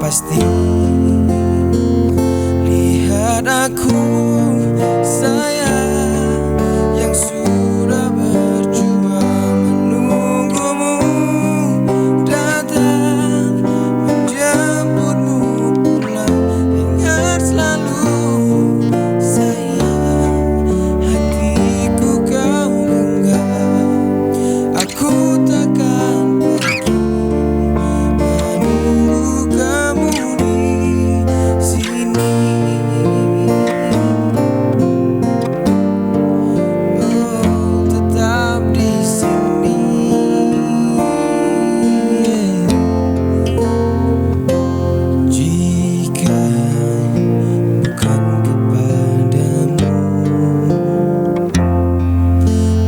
pasti. Lihat aku sayang, yang sudah berjuang menunggumu datang menjemputmu pulang. Ingat selalu sayang, hatiku kau genggam. Aku takkan pergi menunggu kamu di sini. Oh, tetap di sini. Jika bukan kepadamu,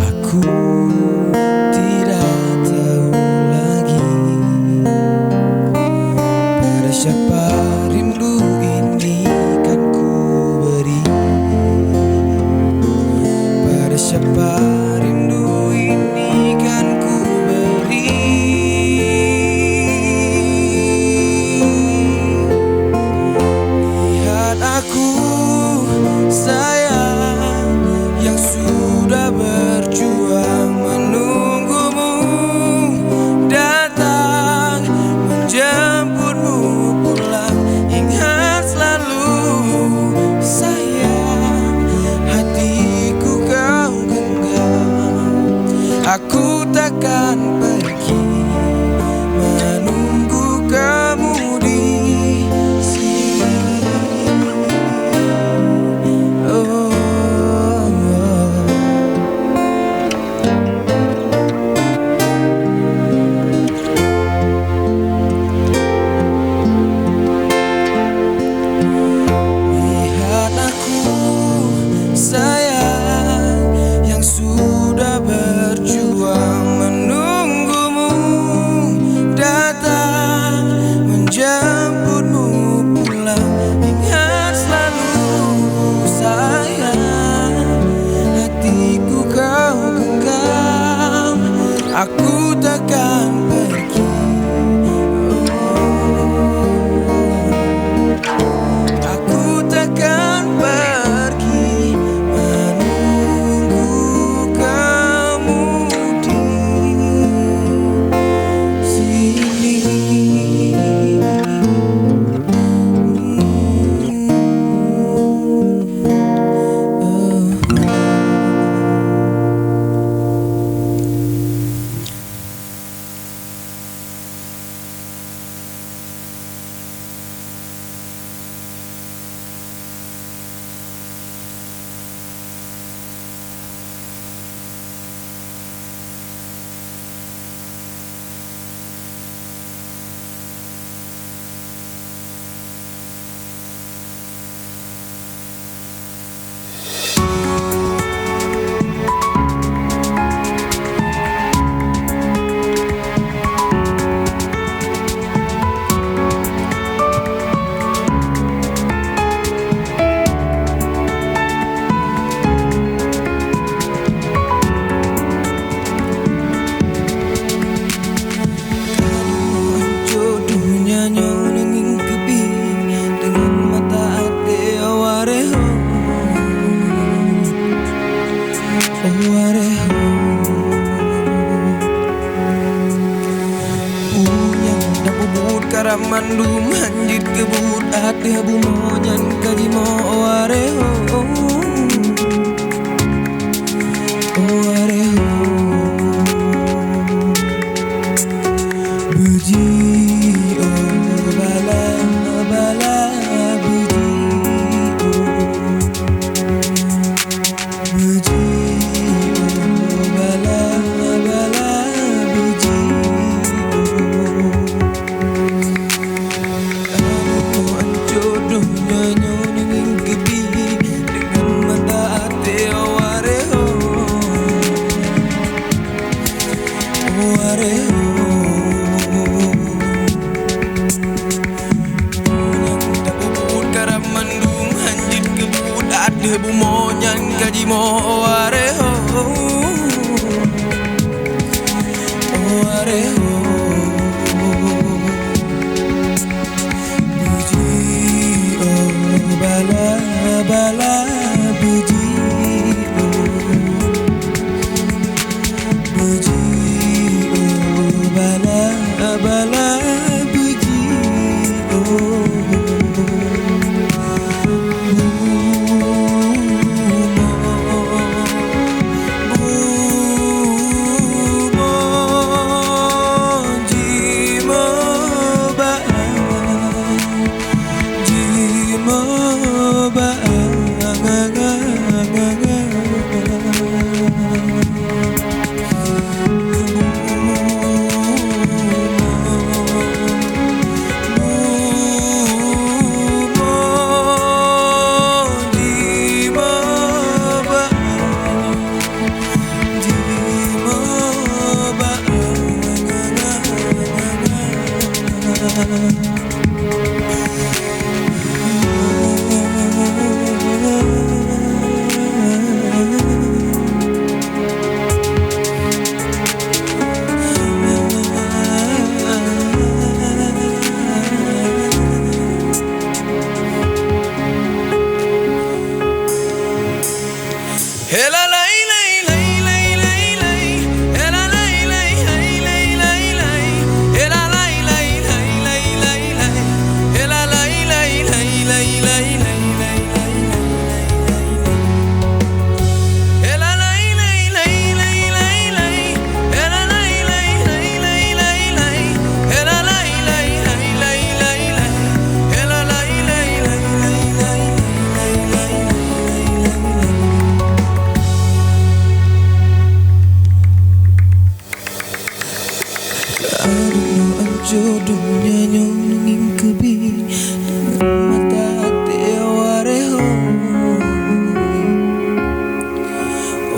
aku tidak tahu lagi pada siapa rindu ini kan ku beri. Pada siapa rindu ini kan ku beri. Lihat aku sayang, yang sudah berjuang menunggumu datang menjemputmu pulang. Ingat selalu sayang, hatiku kau genggam. Aku takkan pergi menunggu kamu di sini. Oh, lihat aku sayang, yang sudah berjuang menunggumu datang menjemputmu pulang. Ingat selalu sayang, hatiku kau genggam. Aku takkan pergi. Aku takkan pergi menunggu kamu di sini. Jodohnya nyonengin kebi dengan mata ate awareho. Awareho yang dabubut karamandum hanjit kebut ate habu monyan kalimo awareho. Awareho buji oh bala bala buji oh buji oh bala bala buji oh. Aduh jodohnya nyonengin kebi dengan mata ate awareho. Awareho debu monyan kajimo awareho. Awareho bala beji beji bala bala beji jodohnya nyonging kebi dengan mata hati wareho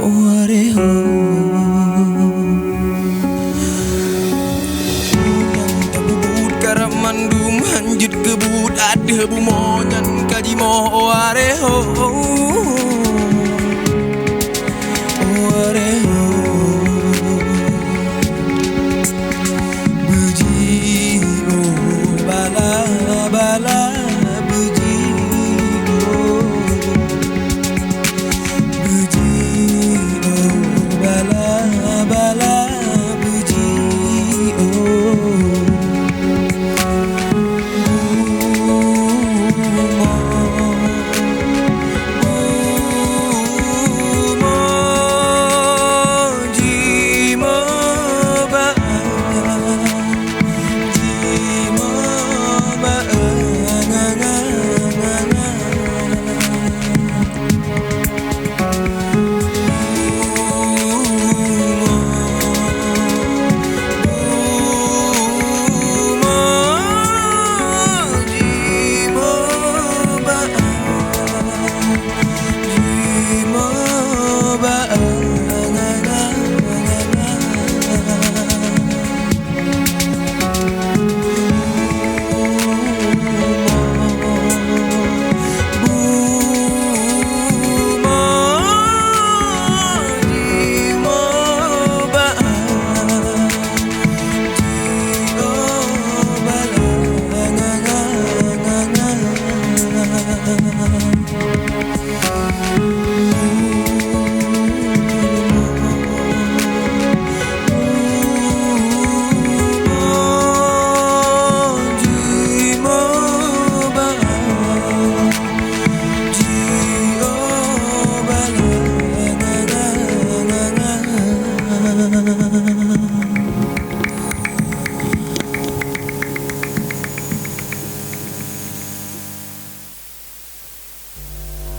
wareho yang tabubut karamandum hanjut kebut ada bumonyan kaji mo wareho wareho